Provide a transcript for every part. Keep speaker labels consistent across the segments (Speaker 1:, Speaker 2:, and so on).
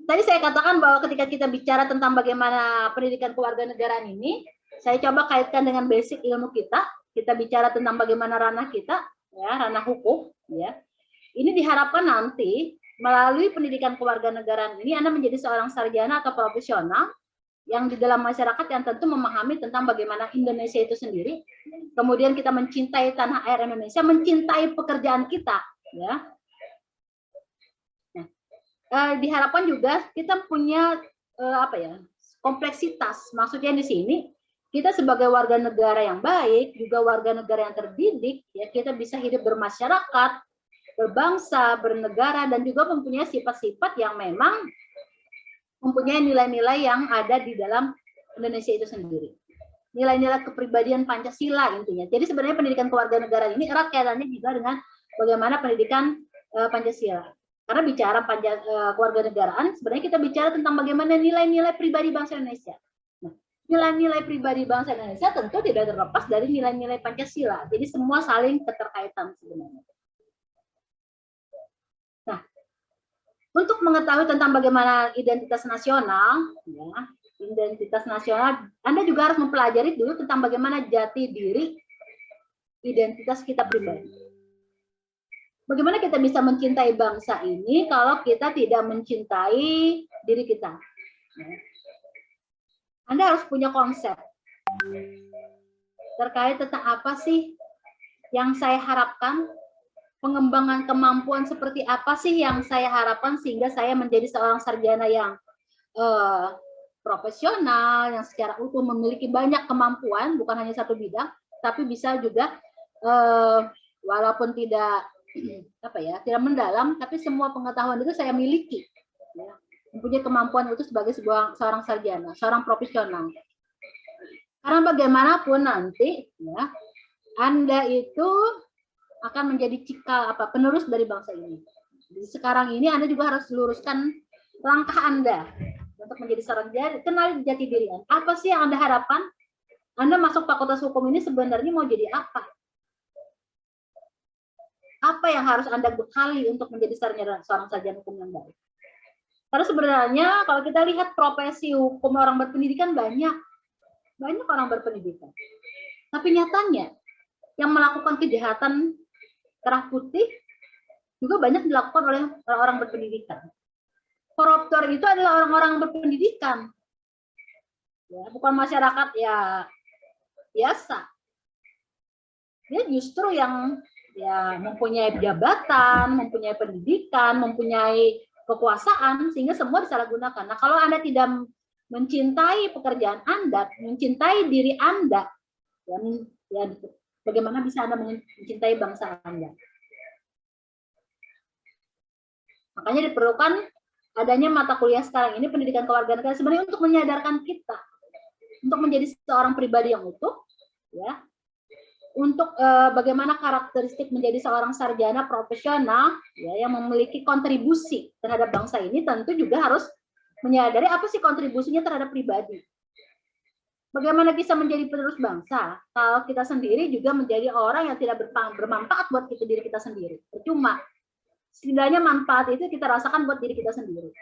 Speaker 1: tadi saya katakan bahwa ketika kita bicara tentang bagaimana pendidikan kewarganegaraan ini, saya coba kaitkan dengan basic ilmu kita. Kita bicara tentang bagaimana ranah kita, ya, ranah hukum, ya. Ini diharapkan nanti melalui pendidikan kewarganegaraan ini Anda menjadi seorang sarjana atau profesional yang di dalam masyarakat yang tentu memahami tentang bagaimana Indonesia itu sendiri. Kemudian kita mencintai tanah air Indonesia, mencintai pekerjaan kita, ya. Diharapkan juga kita punya kompleksitas. Maksudnya di sini kita sebagai warga negara yang baik, juga warga negara yang terdidik, ya, kita bisa hidup bermasyarakat, berbangsa, bernegara, dan juga mempunyai sifat-sifat yang memang mempunyai nilai-nilai yang ada di dalam Indonesia itu sendiri. Nilai-nilai kepribadian Pancasila intinya. Jadi sebenarnya pendidikan kewarganegaraan ini erat kaitannya juga dengan bagaimana pendidikan Pancasila. Karena bicara kewarganegaraan, sebenarnya kita bicara tentang bagaimana nilai-nilai pribadi bangsa Indonesia. Nah, nilai-nilai pribadi bangsa Indonesia tentu tidak terlepas dari nilai-nilai Pancasila. Jadi semua saling keterkaitan sebenarnya. Nah, untuk mengetahui tentang bagaimana identitas nasional, ya, identitas nasional, Anda juga harus mempelajari dulu tentang bagaimana jati diri identitas kita pribadi. Bagaimana kita bisa mencintai bangsa ini kalau kita tidak mencintai diri kita? Anda harus punya konsep terkait tentang apa sih yang saya harapkan, pengembangan kemampuan seperti apa sih yang saya harapkan sehingga saya menjadi seorang sarjana yang profesional, yang secara utuh memiliki banyak kemampuan, bukan hanya satu bidang, tapi bisa juga walaupun tidak tidak mendalam, tapi semua pengetahuan itu saya miliki, ya. Mempunyai kemampuan itu sebagai seorang sarjana, seorang profesional. Karena bagaimanapun nanti, ya, Anda itu akan menjadi cikal penerus dari bangsa ini. Jadi sekarang ini Anda juga harus luruskan langkah Anda untuk menjadi sarjana. Kenali jati diri Anda. Apa sih yang Anda harapkan? Anda masuk Fakultas Hukum ini sebenarnya mau jadi apa? Apa yang harus Anda bekali untuk menjadi seorang sarjana hukum yang baik? Karena sebenarnya kalau kita lihat profesi hukum orang berpendidikan banyak orang berpendidikan. Tapi nyatanya yang melakukan kejahatan kerah putih juga banyak dilakukan oleh orang berpendidikan. Koruptor itu adalah orang-orang berpendidikan, ya, bukan masyarakat ya biasa. Dia justru yang mempunyai jabatan, mempunyai pendidikan, mempunyai kekuasaan, sehingga semua disalahgunakan. Nah, kalau Anda tidak mencintai pekerjaan Anda, mencintai diri Anda, ya bagaimana bisa Anda mencintai bangsa Anda? Makanya diperlukan adanya mata kuliah sekarang ini, pendidikan kewarganegaraan, sebenarnya untuk menyadarkan kita, untuk menjadi seorang pribadi yang utuh, ya, untuk bagaimana karakteristik menjadi seorang sarjana profesional, ya, yang memiliki kontribusi terhadap bangsa ini, tentu juga harus menyadari apa sih kontribusinya terhadap pribadi. Bagaimana bisa menjadi penerus bangsa kalau kita sendiri juga menjadi orang yang tidak bermanfaat buat diri kita sendiri. Percuma. Setidaknya manfaat itu kita rasakan buat diri kita sendiri.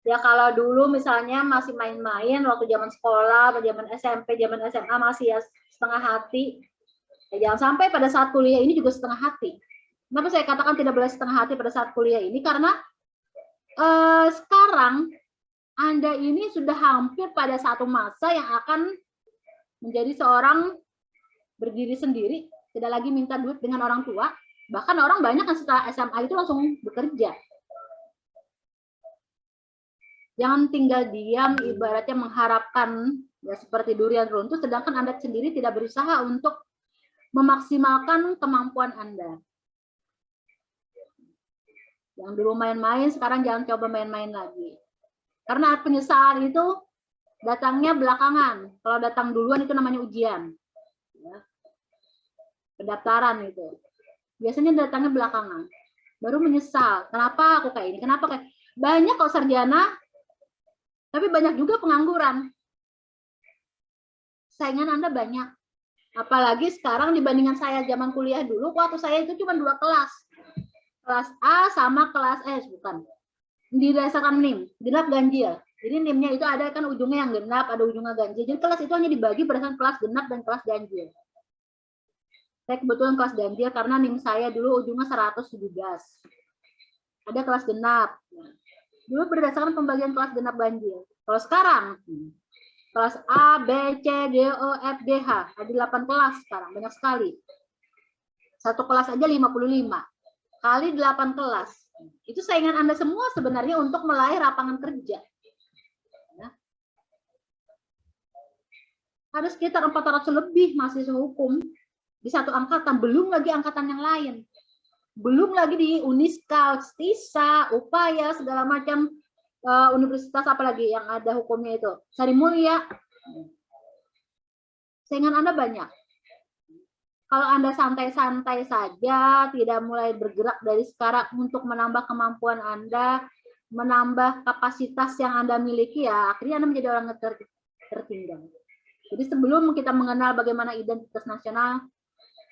Speaker 1: Ya kalau dulu misalnya masih main-main waktu zaman sekolah, zaman SMP, zaman SMA masih ya setengah hati. Ya, jangan sampai pada saat kuliah ini juga setengah hati. Kenapa saya katakan tidak boleh setengah hati pada saat kuliah ini? Karena sekarang Anda ini sudah hampir pada satu masa yang akan menjadi seorang berdiri sendiri, tidak lagi minta duit dengan orang tua. Bahkan orang banyak yang setelah SMA itu langsung bekerja. Jangan tinggal diam, ibaratnya mengharapkan ya seperti durian runtuh, sedangkan Anda sendiri tidak berusaha untuk memaksimalkan kemampuan Anda. Yang dulu main-main, sekarang jangan coba main-main lagi. Karena penyesalan itu datangnya belakangan. Kalau datang duluan itu namanya ujian. Ya. Pendaftaran itu. Biasanya datangnya belakangan. Baru menyesal. Kenapa aku kayak ini? Kenapa kayak banyak kok sarjana, tapi banyak juga pengangguran. Saingan Anda banyak. Apalagi sekarang dibandingkan saya zaman kuliah dulu, waktu saya itu cuma 2 kelas. Kelas A sama kelas bukan. dirasakan NIM, genap ganjil. Jadi NIM-nya itu ada kan ujungnya yang genap, ada ujungnya ganjil. Jadi kelas itu hanya dibagi berdasarkan kelas genap dan kelas ganjil. Saya kebetulan kelas ganjil karena NIM saya dulu ujungnya 117. Ada kelas genap. Dulu berdasarkan pembagian kelas genap ganjil. Kalau sekarang, kelas A, B, C, D, E, F, G, H. Ada 8 kelas sekarang, banyak sekali. Satu kelas aja 55. Kali 8 kelas. Itu saingan Anda semua sebenarnya untuk meraih lapangan kerja. Ya. Ada sekitar 400 lebih mahasiswa hukum di satu angkatan, belum lagi angkatan yang lain. Belum lagi di Uniska, TISA, Upaya, segala macam universitas apalagi yang ada hukumnya itu. Sari Mulia. Saingan Anda banyak. Kalau Anda santai-santai saja, tidak mulai bergerak dari sekarang untuk menambah kemampuan Anda, menambah kapasitas yang Anda miliki, ya akhirnya Anda menjadi orang tertinggal. Jadi sebelum kita mengenal bagaimana identitas nasional,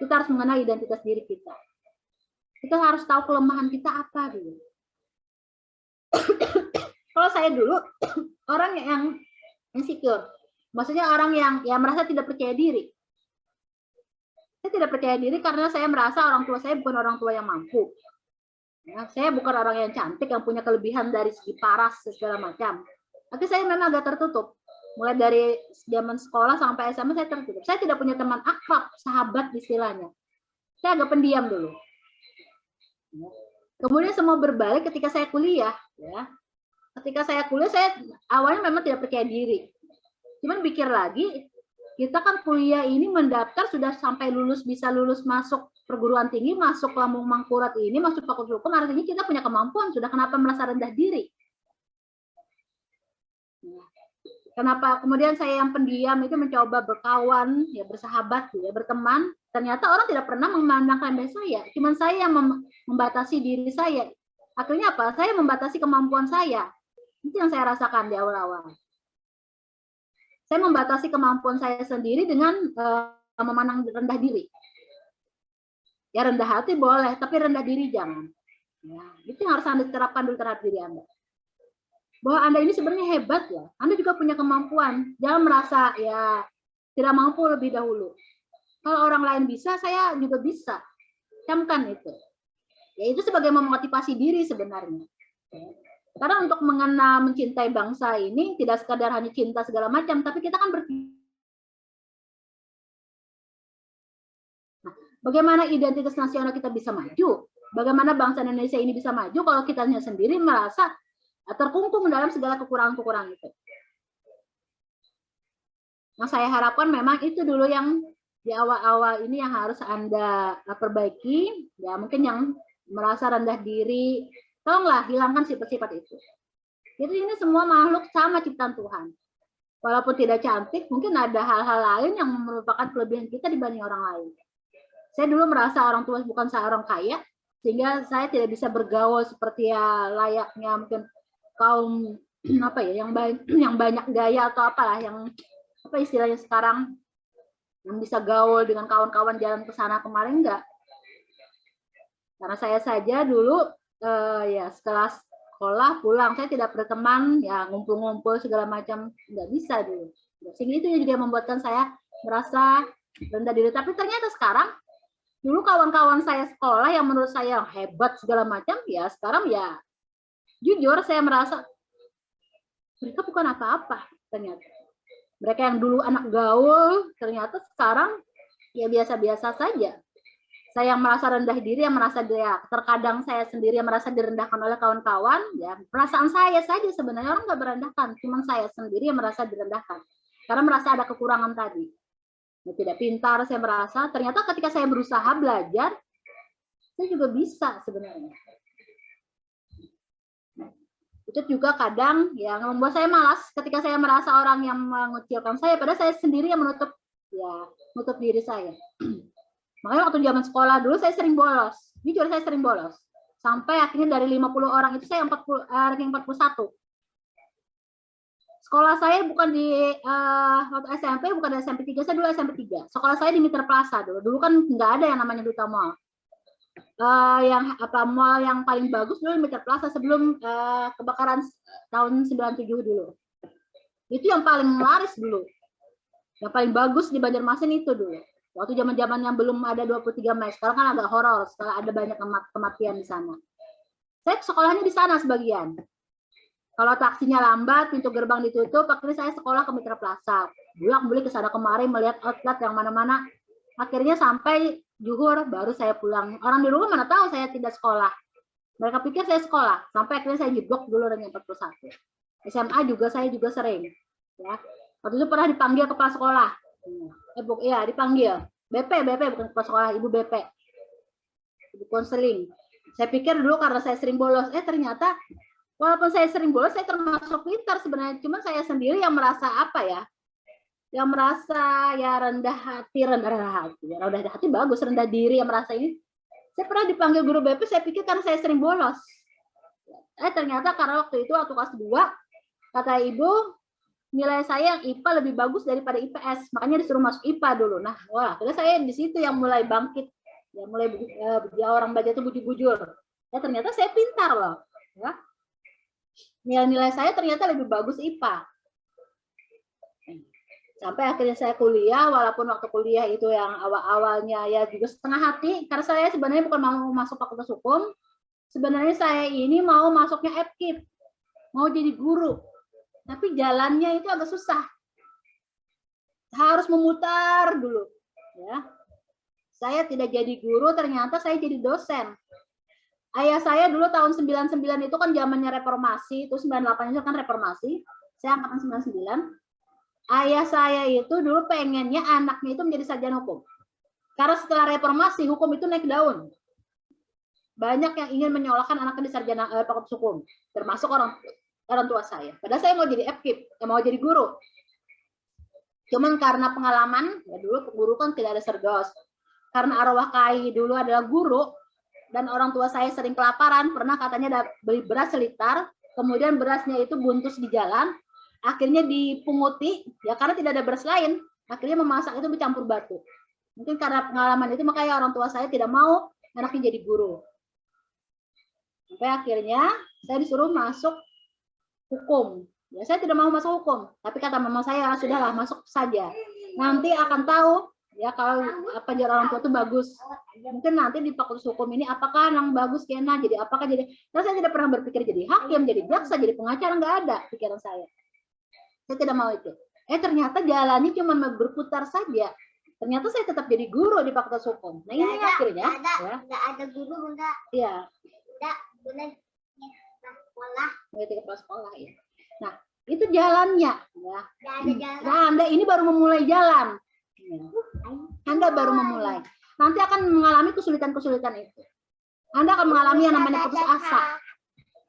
Speaker 1: kita harus mengenal identitas diri kita. Kita harus tahu kelemahan kita apa dulu. Kalau saya dulu, orang yang insecure, maksudnya orang yang merasa tidak percaya diri. Saya tidak percaya diri karena saya merasa orang tua saya bukan orang tua yang mampu. Ya, saya bukan orang yang cantik, yang punya kelebihan dari segi paras, segala macam. Tapi saya memang agak tertutup. Mulai dari zaman sekolah sampai SMA saya tertutup. Saya tidak punya teman akrab, sahabat istilahnya. Saya agak pendiam dulu. Kemudian semua berbalik ketika saya kuliah. Ya. Ketika saya kuliah, saya awalnya memang tidak percaya diri. Cuman pikir lagi, kita kan kuliah ini mendaftar sudah sampai lulus, bisa lulus masuk perguruan tinggi, masuk Lambung Mangkurat ini, masuk fakultas hukum, artinya kita punya kemampuan, sudah kenapa merasa rendah diri? Kenapa kemudian saya yang pendiam itu mencoba berkawan, ya bersahabat, ya berteman, ternyata orang tidak pernah memandang rendah saya, cuman saya yang membatasi diri saya. Akhirnya apa? Saya membatasi kemampuan saya. Itu yang saya rasakan di awal-awal. Saya membatasi kemampuan saya sendiri dengan memandang rendah diri. Ya rendah hati boleh, tapi rendah diri jangan. Ya, itu yang harus Anda terapkan dulu terhadap diri Anda. Bahwa Anda ini sebenarnya hebat ya. Anda juga punya kemampuan. Jangan merasa ya tidak mampu lebih dahulu. Kalau orang lain bisa, saya juga bisa. Camkan itu. Ya itu sebagai memotivasi diri sebenarnya. Karena untuk mengenal, mencintai bangsa ini tidak sekadar hanya cinta segala macam, tapi kita kan bagaimana identitas nasional kita bisa maju? Bagaimana bangsa Indonesia ini bisa maju kalau kita sendiri merasa terkungkung dalam segala kekurangan-kekurangan itu? Nah, saya harapkan memang itu dulu yang di awal-awal ini yang harus Anda perbaiki. Ya, mungkin yang merasa rendah diri, tolonglah hilangkan sifat-sifat itu. Jadi ini semua makhluk sama ciptaan Tuhan. Walaupun tidak cantik, mungkin ada hal-hal lain yang merupakan kelebihan kita dibanding orang lain. Saya dulu merasa orang tua bukan seorang kaya, sehingga saya tidak bisa bergaul seperti ya layaknya mungkin kaum apa ya yang banyak gaya atau apalah yang apa istilahnya sekarang yang bisa gaul dengan kawan-kawan jalan ke sana kemarin enggak. Karena saya saja dulu ya sekelas sekolah pulang saya tidak berteman ya ngumpul-ngumpul segala macam nggak bisa dulu. Sehingga itu juga membuatkan saya merasa rendah diri. Tapi ternyata sekarang dulu kawan-kawan saya sekolah yang menurut saya hebat segala macam ya sekarang ya jujur saya merasa mereka bukan apa-apa ternyata. Mereka yang dulu anak gaul ternyata sekarang ya biasa-biasa saja. Saya yang merasa rendah diri, yang merasa dia terkadang saya sendiri yang merasa direndahkan oleh kawan-kawan, ya perasaan saya saja sebenarnya orang nggak merendahkan, cuma saya sendiri yang merasa direndahkan karena merasa ada kekurangan tadi. Ya, tidak pintar saya merasa, ternyata ketika saya berusaha belajar, saya juga bisa sebenarnya. Itu juga kadang yang membuat saya malas ketika saya merasa orang yang mengecilkan saya, padahal saya sendiri yang menutup diri saya. Makanya waktu zaman sekolah dulu saya sering bolos. Jujur saya sering bolos. Sampai akhirnya dari 50 orang itu saya ranking 41. Sekolah saya bukan di waktu SMP, bukan di SMP 3, saya dulu SMP 3. Sekolah saya di Mitra Plaza dulu. Dulu kan nggak ada yang namanya Duta Mall. yang apa mall yang paling bagus dulu Mitra Plaza sebelum kebakaran tahun 97 dulu. Itu yang paling laris dulu. Yang paling bagus di Banjarmasin itu dulu. Waktu zaman-zaman yang belum ada 23 Mei. Sekarang kan agak horor, setelah ada banyak kematian di sana. Saya sekolahnya di sana sebagian. Kalau taksinya lambat, pintu gerbang ditutup, akhirnya saya sekolah ke Mitra Plaza. Bolak-balik ke sana kemari melihat outlet yang mana-mana. Akhirnya sampai zuhur baru saya pulang. Orang di rumah mana tahu saya tidak sekolah. Mereka pikir saya sekolah. Sampai akhirnya saya jeblok dulu dengan 41. SMA juga saya juga sering. Ya. Waktu itu pernah dipanggil kepala sekolah. Iya, dipanggil. BP bukan kepala sekolah, Ibu BP. Ibu konseling. Saya pikir dulu karena saya sering bolos, ternyata walaupun saya sering bolos, saya termasuk pintar sebenarnya. Cuma saya sendiri yang merasa apa ya? Yang merasa ya rendah hati bagus, rendah diri yang merasa ini. Saya pernah dipanggil guru BP, saya pikir karena saya sering bolos. Ternyata karena waktu itu waktu kelas 2, kata ibu, nilai saya yang IPA lebih bagus daripada IPS, makanya disuruh masuk IPA dulu. Nah, wah, terus saya di situ yang mulai bangkit, ya mulai orang baca itu bujur-bujur. Ya ternyata saya pintar loh, ya. Nilai-nilai saya ternyata lebih bagus IPA. Sampai akhirnya saya kuliah, walaupun waktu kuliah itu yang awal-awalnya ya juga setengah hati, karena saya sebenarnya bukan mau masuk fakultas hukum, sebenarnya saya ini mau masuknya FKIP, mau jadi guru. Tapi jalannya itu agak susah. Harus memutar dulu. Ya. Saya tidak jadi guru, ternyata saya jadi dosen. Ayah saya dulu tahun 99 itu kan zamannya reformasi, itu 98 itu kan reformasi. Saya angkatan 99. Ayah saya itu dulu pengennya anaknya itu menjadi sarjana hukum. Karena setelah reformasi, hukum itu naik daun. Banyak yang ingin menyolokkan anaknya di sarjana fakultas hukum, termasuk orang tua saya. Padahal saya mau jadi FKIP, mau jadi guru. Cuman karena pengalaman, ya dulu guru kan tidak ada serdos. Karena arwah Kai dulu adalah guru, dan orang tua saya sering kelaparan, pernah katanya beli beras selitar, kemudian berasnya itu buntus di jalan, akhirnya dipunguti, ya karena tidak ada beras lain, akhirnya memasak itu bercampur batu. Mungkin karena pengalaman itu, makanya orang tua saya tidak mau anaknya jadi guru. Sampai akhirnya saya disuruh masuk hukum. Ya, saya tidak mau masuk hukum, tapi kata mama saya, sudahlah masuk saja. Nanti akan tahu ya kalau pengajar orang tua itu bagus. Mungkin nanti di fakultas hukum ini apakah yang bagus kena jadi apakah jadi. Nah, saya tidak pernah berpikir jadi hakim, jadi jaksa, jadi pengacara, nggak ada pikiran saya. Saya tidak mau itu. Ternyata jalannya cuma berputar saja. Ternyata saya tetap jadi guru di fakultas hukum. Nah, ini akhirnya
Speaker 2: nggak ada guru enggak.
Speaker 1: Iya.
Speaker 2: Enggak, boleh sekolah.
Speaker 1: Kepala sekolah ya. Nah, itu jalannya ya.
Speaker 2: Nggak ada jalan.
Speaker 1: Nah, Anda ini baru memulai jalan. Ya. Anda baru memulai. Nanti akan mengalami kesulitan-kesulitan itu. Anda akan mengalami yang namanya putus asa.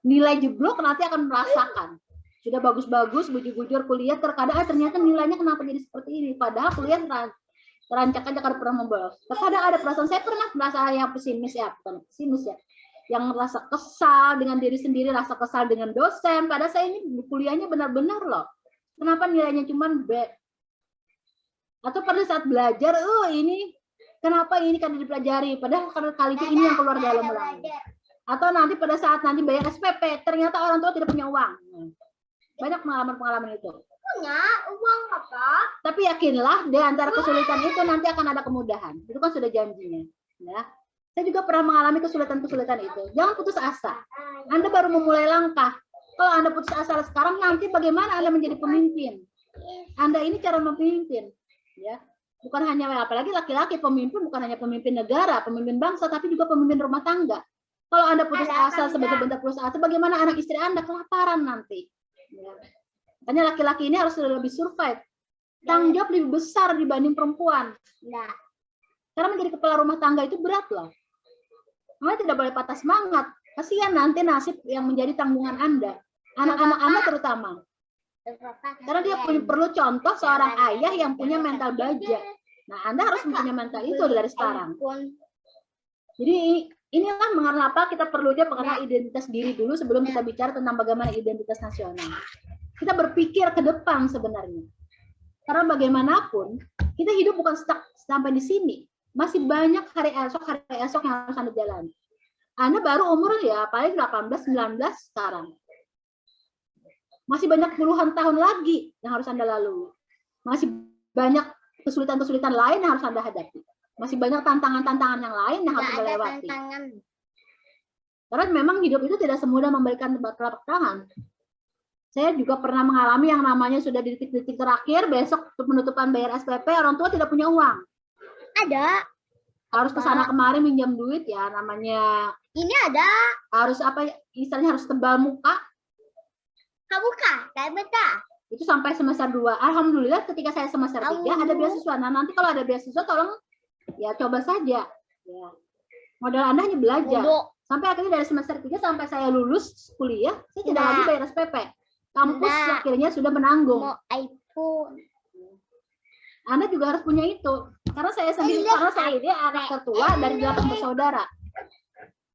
Speaker 1: Nilai jeblok nanti akan merasakan. Sudah bagus-bagus, bujur-bujur kuliah, terkadang ternyata nilainya kenapa jadi seperti ini. Padahal kuliah terancak aja karena pernah membolos. Terkadang ada perasaan, saya pernah merasa yang pesimis ya, bukan pesimis ya. Yang merasa kesal dengan diri sendiri, rasa kesal dengan dosen. Padahal saya ini kuliahnya benar-benar loh. Kenapa nilainya cuma B? Atau pada saat belajar, ini kenapa ini kan dipelajari? Padahal kali itu ini yang keluar dalam ulang. Atau nanti pada saat nanti bayar SPP, ternyata orang tua tidak punya uang. Banyak pengalaman-pengalaman itu.
Speaker 2: Punya uang apa?
Speaker 1: Tapi yakinlah di antara kesulitan itu nanti akan ada kemudahan. Itu kan sudah janjinya. Ya. Saya juga pernah mengalami kesulitan-kesulitan itu. Jangan putus asa. Anda baru memulai langkah. Kalau Anda putus asa sekarang, nanti bagaimana Anda menjadi pemimpin? Anda ini cara memimpin. Ya, bukan hanya apalagi laki-laki pemimpin, bukan hanya pemimpin negara, pemimpin bangsa, tapi juga pemimpin rumah tangga. Kalau Anda putus asa sebagai bentuk putus asa, bagaimana anak istri Anda kelaparan nanti? Ya. Makanya laki-laki ini harus lebih survive. Tanggung jawab lebih besar dibanding perempuan.
Speaker 2: Nah,
Speaker 1: karena menjadi kepala rumah tangga itu berat loh. Makanya tidak boleh patah semangat. Kasihan nanti nasib yang menjadi tanggungan Anda, anak-anak Anda terutama. Karena dia perlu contoh seorang ayah yang punya mental baja. Nah, Anda harus punya mental itu dari sekarang. Jadi inilah mengapa kita perlunya mengenal identitas diri dulu sebelum kita bicara tentang bagaimana identitas nasional. Kita berpikir ke depan sebenarnya. Karena bagaimanapun kita hidup bukan stuck sampai di sini. Masih banyak hari esok yang harus Anda jalani. Anda baru umur ya paling 18, 19 sekarang. Masih banyak puluhan tahun lagi yang harus Anda lalui. Masih banyak kesulitan-kesulitan lain yang harus Anda hadapi. Masih banyak tantangan-tantangan yang lain yang harus Anda lewati. Karena memang hidup itu tidak semudah memberikan telapak tangan. Saya juga pernah mengalami yang namanya sudah di detik-detik terakhir, besok penutupan bayar SPP, orang tua tidak punya uang.
Speaker 2: Ada.
Speaker 1: Harus ke sana kemari minjam duit ya, namanya.
Speaker 2: Ini ada.
Speaker 1: Harus apa, istilahnya harus tebal muka.
Speaker 2: Buka, kayak beta.
Speaker 1: Itu sampai semester 2. Alhamdulillah ketika saya semester 3 ada beasiswa. Nah, nanti kalau ada beasiswa tolong ya coba saja. Ya. Modal Anda hanya belajar. Sampai akhirnya dari semester 3 sampai saya lulus kuliah, saya tidak lagi bayar SPP. Kampus akhirnya sudah menanggung.
Speaker 2: Mau iPhone.
Speaker 1: Anda juga harus punya itu. Karena saya sendiri, karena saya ini anak tertua dari 8 bersaudara.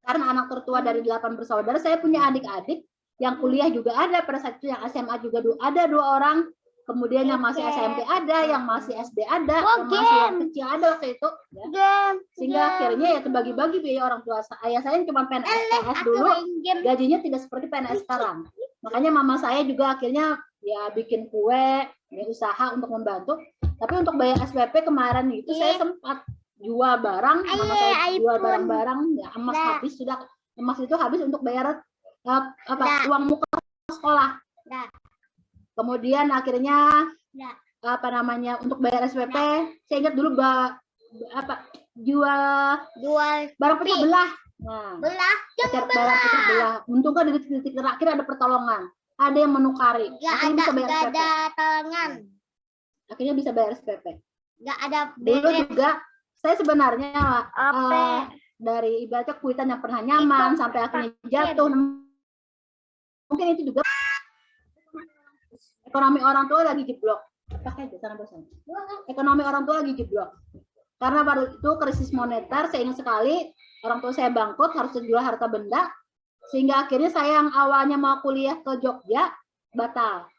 Speaker 1: Karena anak tertua dari 8 bersaudara, saya punya adik-adik yang kuliah juga ada, pada saat itu yang SMA juga ada 2 orang, kemudian yang masih SMP ada, yang masih SD ada, yang masih yang kecil ada waktu itu. Ya. Sehingga akhirnya ya terbagi-bagi biaya orang tua. Ayah saya cuma PNS dulu, gajinya tidak seperti PNS sekarang. Makanya mama saya juga akhirnya ya bikin kue, ya usaha untuk membantu. Tapi untuk bayar SPP kemarin itu saya sempat jual barang, mama saya jual barang-barang, ya emas habis sudah, emas itu habis untuk bayar uang muka sekolah. Kemudian akhirnya apa namanya untuk bayar SPP, saya ingat dulu jual barang pecah belah. Nah, barang pecah belah. Untung kan di detik terakhir ada pertolongan, ada yang menukari. Akhirnya bisa bayar SPP.
Speaker 2: Ada tolongan.
Speaker 1: Akhirnya bisa bayar SPP.
Speaker 2: Nggak ada.
Speaker 1: Dulu juga saya sebenarnya dari ibaratnya kuitan yang pernah nyaman sampai akhirnya jatuh. Mungkin itu juga ekonomi orang tua lagi jeblok. Ekonomi orang tua lagi jeblok. Karena pada itu krisis moneter, saya ingat sekali orang tua saya bangkrut, harus jual harta benda, sehingga akhirnya saya yang awalnya mau kuliah ke Jogja batal.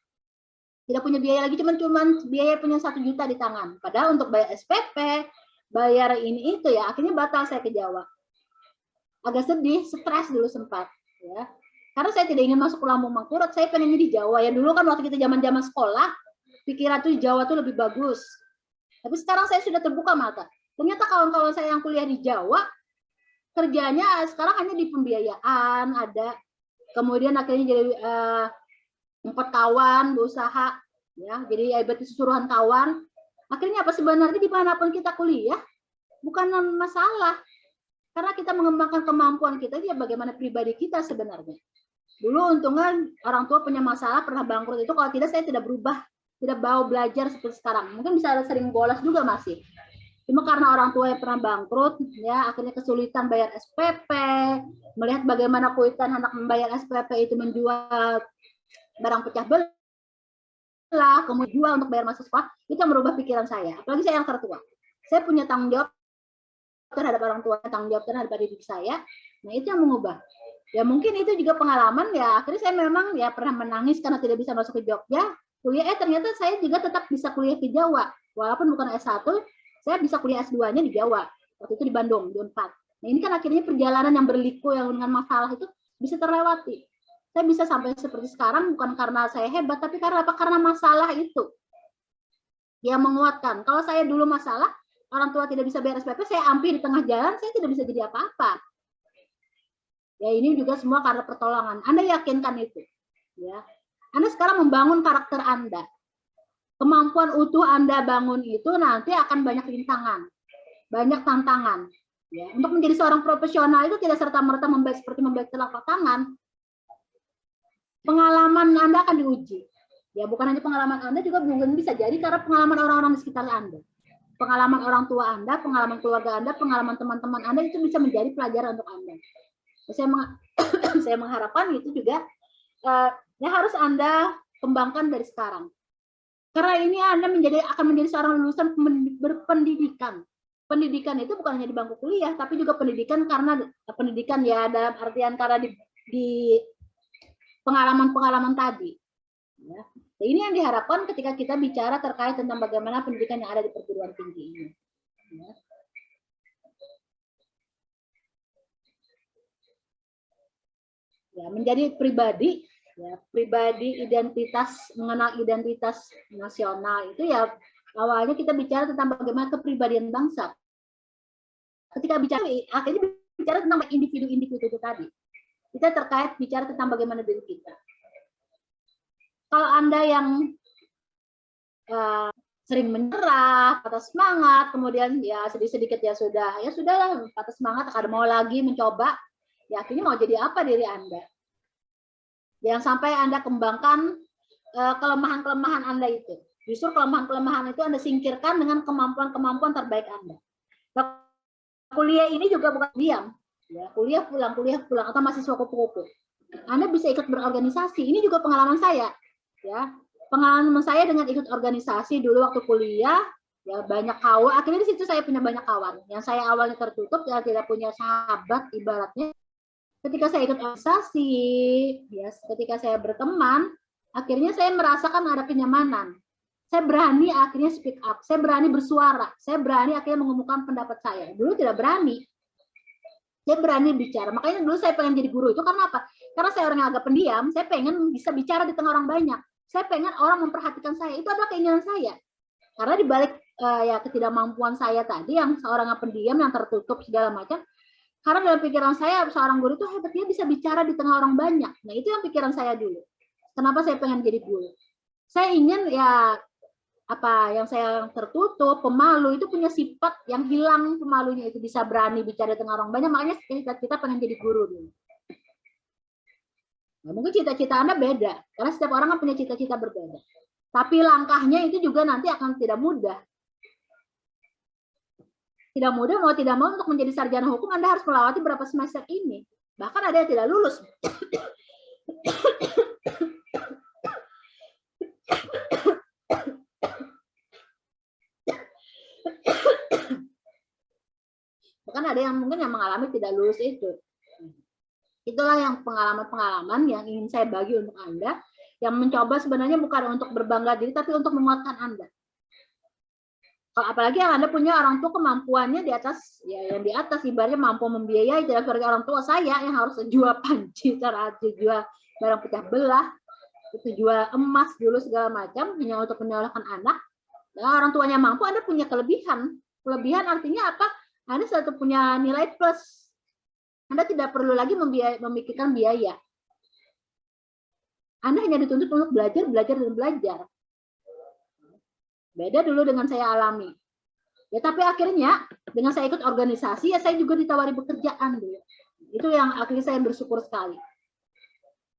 Speaker 1: Tidak punya biaya lagi, cuman biaya punya 1 juta di tangan. Padahal untuk bayar SPP, bayar ini itu ya, akhirnya batal saya ke Jawa. Agak sedih, stres dulu sempat. Ya. Karena saya tidak ingin masuk ke Lampung Mangkurat, saya pengennya di Jawa. Ya dulu kan waktu kita zaman-zaman sekolah, pikiran tuh di Jawa tuh lebih bagus. Tapi sekarang saya sudah terbuka mata. Ternyata kawan-kawan saya yang kuliah di Jawa, kerjanya sekarang hanya di pembiayaan, ada. Kemudian akhirnya jadi empat kawan, berusaha. Ya, jadi ibarat suruhan kawan. Akhirnya apa sebenarnya dimanapun kita kuliah, bukan masalah. Karena kita mengembangkan kemampuan kita, ya bagaimana pribadi kita sebenarnya. Dulu untungnya orang tua punya masalah, pernah bangkrut itu, kalau tidak saya tidak berubah, tidak mau belajar seperti sekarang. Mungkin bisa ada sering bolos juga masih. Cuma karena orang tua yang pernah bangkrut, ya akhirnya kesulitan bayar SPP, melihat bagaimana kuitan anak membayar SPP itu menjual barang pecah belah, kemudian jual untuk bayar mahasiswa, itu yang merubah pikiran saya. Apalagi saya yang tertua. Saya punya tanggung jawab terhadap orang tua, tanggung jawab terhadap diri saya. Nah, itu yang mengubah. Ya mungkin itu juga pengalaman ya, akhirnya saya memang ya pernah menangis karena tidak bisa masuk ke Jogja. Kuliah ternyata saya juga tetap bisa kuliah di Jawa. Walaupun bukan S1, saya bisa kuliah S2-nya di Jawa. Waktu itu di Bandung, di Unpad. Nah, ini kan akhirnya perjalanan yang berliku yang dengan masalah itu bisa terlewati. Saya bisa sampai seperti sekarang bukan karena saya hebat, tapi karena apa? Karena masalah itu yang menguatkan. Kalau saya dulu masalah, orang tua tidak bisa bayar SPP, saya ambil di tengah jalan, saya tidak bisa jadi apa-apa. Ya ini juga semua karena pertolongan. Anda yakinkan itu. Ya. Anda sekarang membangun karakter Anda. Kemampuan utuh Anda bangun itu nanti akan banyak rintangan, banyak tantangan. Ya. Untuk menjadi seorang profesional itu tidak serta-merta seperti membaik telapak tangan. Pengalaman Anda akan diuji. Ya bukan hanya pengalaman Anda, juga mungkin bisa jadi karena pengalaman orang-orang di sekitar Anda. Pengalaman orang tua Anda, pengalaman keluarga Anda, pengalaman teman-teman Anda itu bisa menjadi pelajaran untuk Anda. Saya mengharapkan itu juga ya harus Anda kembangkan dari sekarang. Karena ini Anda akan menjadi seorang lulusan berpendidikan. Pendidikan itu bukan hanya di bangku kuliah, tapi juga pendidikan karena pendidikan ya dalam artian karena di pengalaman-pengalaman tadi. Ya. Ini yang diharapkan ketika kita bicara terkait tentang bagaimana pendidikan yang ada di perguruan tinggi ini. Ya. Ya, menjadi pribadi, ya, pribadi identitas, mengenal identitas nasional itu ya awalnya kita bicara tentang bagaimana kepribadian bangsa. Ketika bicara, akhirnya bicara tentang individu-individu itu tadi. Kita terkait bicara tentang bagaimana diri kita. Kalau Anda yang sering menyerah, patah semangat, kemudian ya sedikit-sedikit ya sudahlah, patah semangat, ada mau lagi mencoba, ya akhirnya mau jadi apa diri Anda? Jangan sampai Anda kembangkan kelemahan-kelemahan Anda itu. Justru kelemahan-kelemahan itu Anda singkirkan dengan kemampuan-kemampuan terbaik Anda. Nah, kuliah ini juga bukan diam. Ya, kuliah pulang, atau mahasiswa kupu-kupu. Anda bisa ikut berorganisasi. Ini juga pengalaman saya. Ya, pengalaman saya dengan ikut organisasi dulu waktu kuliah, ya banyak kawan. Akhirnya di situ saya punya banyak kawan. Yang saya awalnya tertutup, ya tidak punya sahabat ibaratnya. Ketika saya ikut organisasi, ya, ketika saya berteman, akhirnya saya merasakan ada kenyamanan. Saya berani akhirnya speak up, saya berani bersuara, saya berani akhirnya mengumumkan pendapat saya. Dulu tidak berani. Saya berani bicara. Makanya dulu saya pengen jadi guru itu karena apa? Karena saya orang yang agak pendiam, saya pengen bisa bicara di tengah orang banyak. Saya pengen orang memperhatikan saya. Itu adalah keinginan saya. Karena di balik ya ketidakmampuan saya tadi yang seorang yang pendiam, yang tertutup segala macam. Karena dalam pikiran saya seorang guru itu hebat, dia bisa bicara di tengah orang banyak. Nah, itu yang pikiran saya dulu. Kenapa saya pengen jadi guru? Saya ingin ya apa yang saya tertutup, pemalu itu punya sifat yang hilang, pemalunya itu bisa berani bicara dengan orang banyak. Makanya kita pengen jadi guru dulu. Nah, mungkin cita-cita Anda beda, karena setiap orang kan punya cita-cita berbeda. Tapi langkahnya itu juga nanti akan tidak mudah. Tidak mudah, mau tidak mau untuk menjadi sarjana hukum Anda harus melewati berapa semester ini. Bahkan ada yang tidak lulus. Bahkan ada yang mungkin yang mengalami tidak lulus itu. Itulah yang pengalaman-pengalaman yang ingin saya bagi untuk Anda, yang mencoba sebenarnya bukan untuk berbangga diri, tapi untuk menguatkan Anda. Kalau apalagi yang Anda punya orang tua kemampuannya di atas, ya yang di atas ibaratnya mampu membiayai, tidak seperti orang tua saya yang harus jual panci, jual barang pecah belah, itu jual emas dulu segala macam hanya untuk menyalahkan anak. Nah, orang tuanya mampu, Anda punya kelebihan. Kelebihan artinya apa? Anda selalu punya nilai plus. Anda tidak perlu lagi memikirkan biaya. Anda hanya dituntut untuk belajar, dan belajar. Beda dulu dengan saya alami. Ya, tapi akhirnya dengan saya ikut organisasi, ya saya juga ditawari pekerjaan dulu. Itu yang akhirnya saya bersyukur sekali.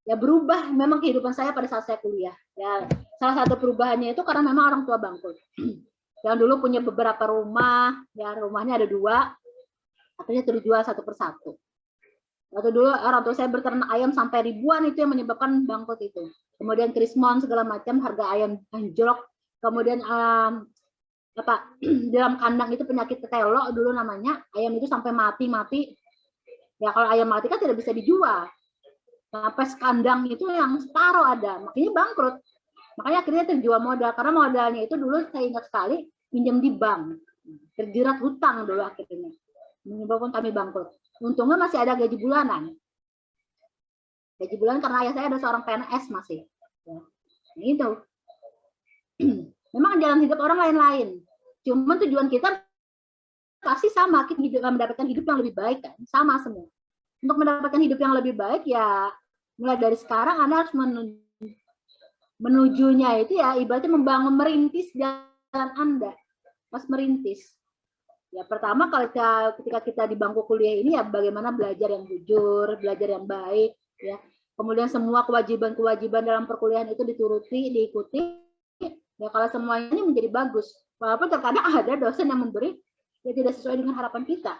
Speaker 1: Ya berubah memang kehidupan saya pada saat saya kuliah. Ya, salah satu perubahannya itu karena memang orang tua bangkrut. Yang dulu punya beberapa rumah, ya rumahnya ada 2, akhirnya terjual satu persatu. Waktu dulu orang tua saya berternak ayam sampai ribuan, itu yang menyebabkan bangkrut itu. Kemudian krismon segala macam, harga ayam anjlok. Kemudian dalam kandang itu penyakit tetelo dulu namanya, ayam itu sampai mati. Ya kalau ayam mati kan tidak bisa dijual. Sampai kandang itu yang separuh ada, makanya bangkrut. Makanya akhirnya terjual modal, karena modalnya itu dulu saya ingat sekali pinjam di bank, terjerat hutang dulu akhirnya, menyebabkan kami bangkrut. Untungnya masih ada gaji bulanan. Gaji bulanan karena ayah saya ada seorang PNS masih. Ya. Nah, itu. Memang jalan hidup orang lain-lain. Cuma tujuan kita pasti sama, kita mendapatkan hidup yang lebih baik kan, sama semua. Untuk mendapatkan hidup yang lebih baik ya mulai dari sekarang Anda harus menujunya itu ya ibaratnya membangun, merintis jalan Anda. Mas merintis. Ya pertama ketika kita di bangku kuliah ini ya bagaimana belajar yang jujur, belajar yang baik ya. Kemudian semua kewajiban-kewajiban dalam perkuliahan itu diikuti. Ya kalau semuanya menjadi bagus. Walaupun terkadang ada dosen yang memberi ya tidak sesuai dengan harapan kita.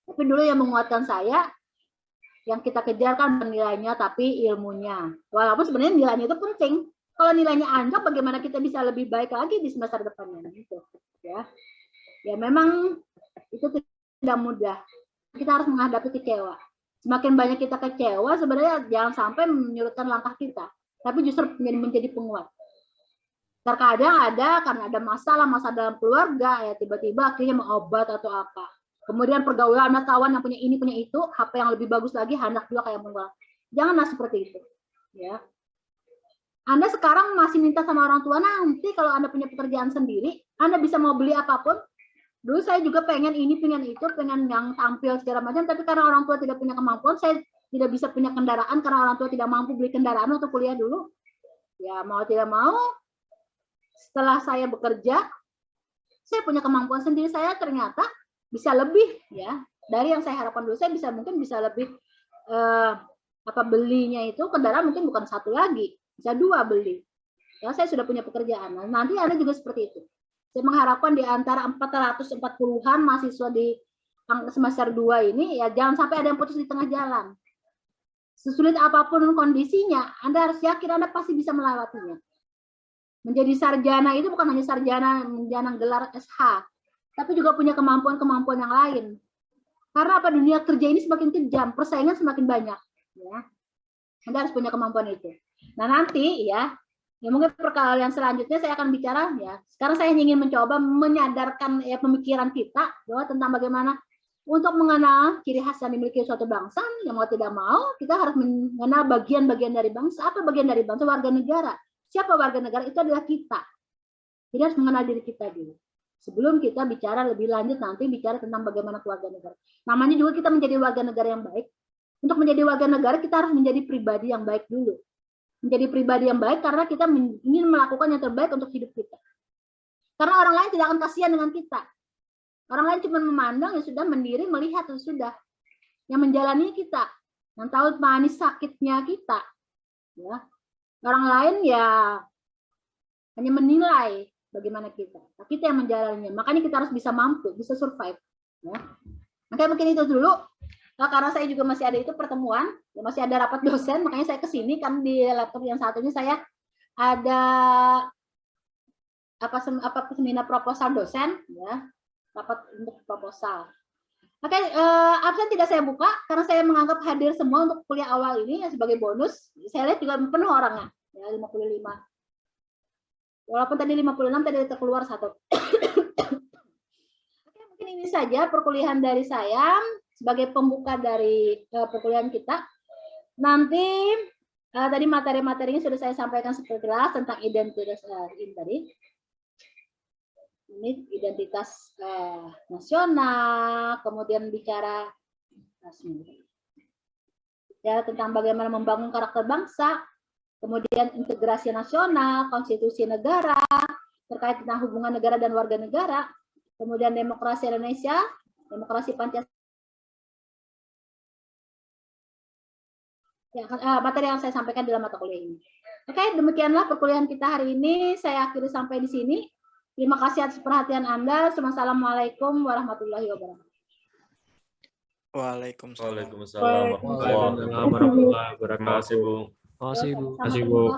Speaker 1: Tapi dulu yang menguatkan saya, yang kita kejar kan nilainya tapi ilmunya. Walaupun sebenarnya nilainya itu penting. Kalau nilainya anjlok, bagaimana kita bisa lebih baik lagi di semester depannya gitu. Ya memang itu tidak mudah. Kita harus menghadapi kecewa. Semakin banyak kita kecewa, sebenarnya jangan sampai menyurutkan langkah kita, tapi justru menjadi penguat. Terkadang karena ada masalah dalam keluarga, ya tiba-tiba akhirnya mau obat atau apa. Kemudian pergaulan anak kawan yang punya ini punya itu, HP yang lebih bagus lagi, hendak juga kayak mengulang. Janganlah seperti itu. Ya. Anda sekarang masih minta sama orang tua, nanti kalau Anda punya pekerjaan sendiri, Anda bisa mau beli apapun. Dulu saya juga pengen ini, pengen itu, pengen yang tampil segala macam, tapi karena orang tua tidak punya kemampuan, saya tidak bisa punya kendaraan karena orang tua tidak mampu beli kendaraan untuk kuliah dulu. Ya mau tidak mau, setelah saya bekerja, saya punya kemampuan sendiri, saya ternyata bisa lebih ya dari yang saya harapkan dulu. Saya mungkin bisa lebih belinya itu kendaraan mungkin bukan satu lagi, bisa 2 beli. Ya, saya sudah punya pekerjaan. Nah, nanti Anda juga seperti itu. Saya mengharapkan di antara 440-an mahasiswa di semester 2 ini, ya jangan sampai ada yang putus di tengah jalan. Sesulit apapun kondisinya, Anda harus yakin Anda pasti bisa melewatinya. Menjadi sarjana itu bukan hanya sarjana gelar SH, tapi juga punya kemampuan-kemampuan yang lain. Karena apa, dunia kerja ini semakin kejam, persaingan semakin banyak. Ya. Anda harus punya kemampuan itu. Nah nanti ya mungkin perkalian selanjutnya saya akan bicara ya. Sekarang saya ingin mencoba menyadarkan pemikiran kita bahwa tentang bagaimana untuk mengenal ciri khas yang dimiliki suatu bangsa. Yang mau tidak mau kita harus mengenal bagian-bagian dari bangsa. Apa bagian dari bangsa? Warga negara. Siapa warga negara? Itu adalah kita. Jadi harus mengenal diri kita dulu. Sebelum kita bicara lebih lanjut nanti bicara tentang bagaimana keluarga negara. Namanya juga kita menjadi warga negara yang baik. Untuk menjadi warga negara kita harus menjadi pribadi yang baik dulu. Menjadi pribadi yang baik karena kita ingin melakukan yang terbaik untuk hidup kita. Karena orang lain tidak akan kasihan dengan kita. Orang lain cuma memandang, ya sudah, mendiri, melihat, ya sudah. Yang menjalani kita, yang tahu manis sakitnya kita. Ya. Orang lain ya hanya menilai bagaimana kita. Kita yang menjalaninya. Makanya kita harus bisa mampu, bisa survive. Ya. Makanya mungkin itu dulu. Nah, karena saya juga masih ada itu pertemuan, ya masih ada rapat dosen, makanya saya kesini kan di laptop yang satunya saya ada seminar proposal dosen, ya rapat untuk proposal. Oke, absen tidak saya buka karena saya menganggap hadir semua untuk kuliah awal ini ya, sebagai bonus. Saya lihat juga penuh orangnya, ya 55. Walaupun tadi 56 tadi terkeluar 1. Oke, mungkin ini saja perkuliahan dari saya. Sebagai pembuka dari perkuliahan kita, nanti tadi materi-materinya sudah saya sampaikan sepertilah tentang identitas ini tadi. Ini identitas nasional, kemudian bicara ya tentang bagaimana membangun karakter bangsa, kemudian integrasi nasional, konstitusi negara, terkait tentang hubungan negara dan warga negara, kemudian demokrasi Indonesia, demokrasi Pancasila. Ya, materi yang saya sampaikan dalam mata kuliah ini. Oke, demikianlah perkuliahan kita hari ini. Saya akhiri sampai di sini. Terima kasih atas perhatian Anda. Wassalamualaikum warahmatullahi wabarakatuh.
Speaker 3: Waalaikumsalam.
Speaker 4: Waalaikumsalam warahmatullahi wabarakatuh.
Speaker 3: Terima kasih, Bu.
Speaker 4: Terima kasih, Bu.